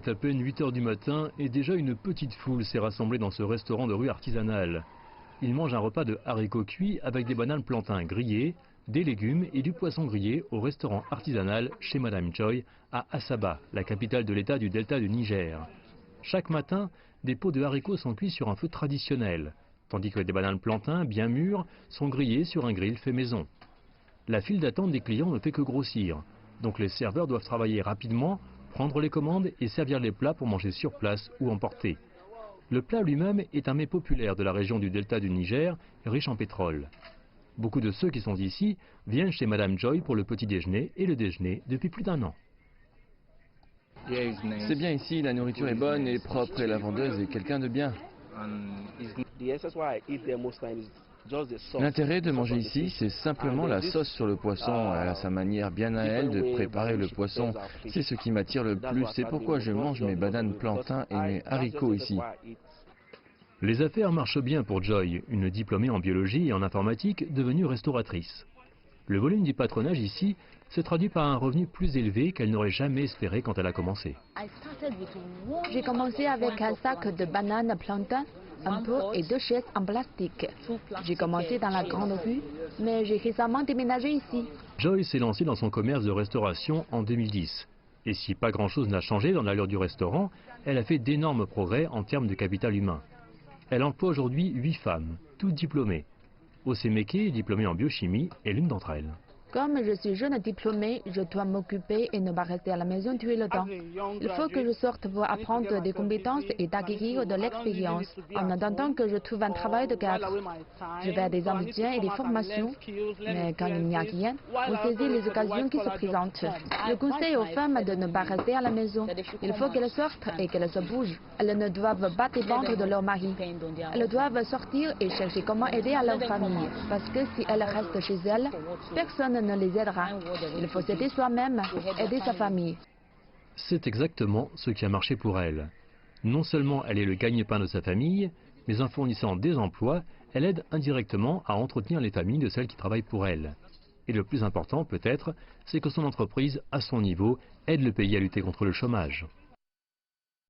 est à peine 8 h du matin et déjà une petite foule s'est rassemblée dans ce restaurant de rue artisanale. Ils mangent un repas de haricots cuits avec des bananes plantains grillées, des légumes et du poisson grillé au restaurant artisanal chez Madame Joy à Asaba, la capitale de l'état du delta du Niger. Chaque matin, des pots de haricots sont cuits sur un feu traditionnel, tandis que des bananes plantains bien mûres sont grillées sur un grill fait maison. La file d'attente des clients ne fait que grossir, donc les serveurs doivent travailler rapidement, prendre les commandes et servir les plats pour manger sur place ou emporter. Le plat lui-même est un mets populaire de la région du delta du Niger, riche en pétrole. Beaucoup de ceux qui sont ici viennent chez Madame Joy pour le petit déjeuner et le déjeuner depuis plus d'1 an. C'est bien ici, la nourriture est bonne et propre et la vendeuse est quelqu'un de bien. L'intérêt de manger ici, c'est simplement la sauce sur le poisson. Elle a sa manière bien à elle de préparer le poisson. C'est ce qui m'attire le plus. C'est pourquoi je mange mes bananes plantains et mes haricots ici. Les affaires marchent bien pour Joy, une diplômée en biologie et en informatique devenue restauratrice. Le volume du patronage ici se traduit par un revenu plus élevé qu'elle n'aurait jamais espéré quand elle a commencé. J'ai commencé avec un sac de bananes plantains, un pot et 2 chaises en plastique. J'ai commencé dans la grande rue, mais j'ai récemment déménagé ici. Joy s'est lancée dans son commerce de restauration en 2010. Et si pas grand-chose n'a changé dans l'allure du restaurant, elle a fait d'énormes progrès en termes de capital humain. Elle emploie aujourd'hui 8 femmes, toutes diplômées. Osemeke, diplômée en biochimie, est l'une d'entre elles. Comme je suis jeune diplômée, je dois m'occuper et ne pas rester à la maison tout le temps. Il faut que je sorte pour apprendre des compétences et d'acquérir de l'expérience, en attendant que je trouve un travail de cadre. Je vais à des entretiens et des formations, mais quand il n'y a rien, on saisit les occasions qui se présentent. Je conseille aux femmes de ne pas rester à la maison. Il faut qu'elles sortent et qu'elles se bougent. Elles ne doivent pas dépendre de leur mari. Elles doivent sortir et chercher comment aider à leur famille, parce que si elles restent chez elles, personne ne les aidera. Il faut s'aider soi-même, aider sa famille. C'est exactement ce qui a marché pour elle. Non seulement elle est le gagne-pain de sa famille, mais en fournissant des emplois, elle aide indirectement à entretenir les familles de celles qui travaillent pour elle. Et le plus important peut-être, c'est que son entreprise, à son niveau, aide le pays à lutter contre le chômage.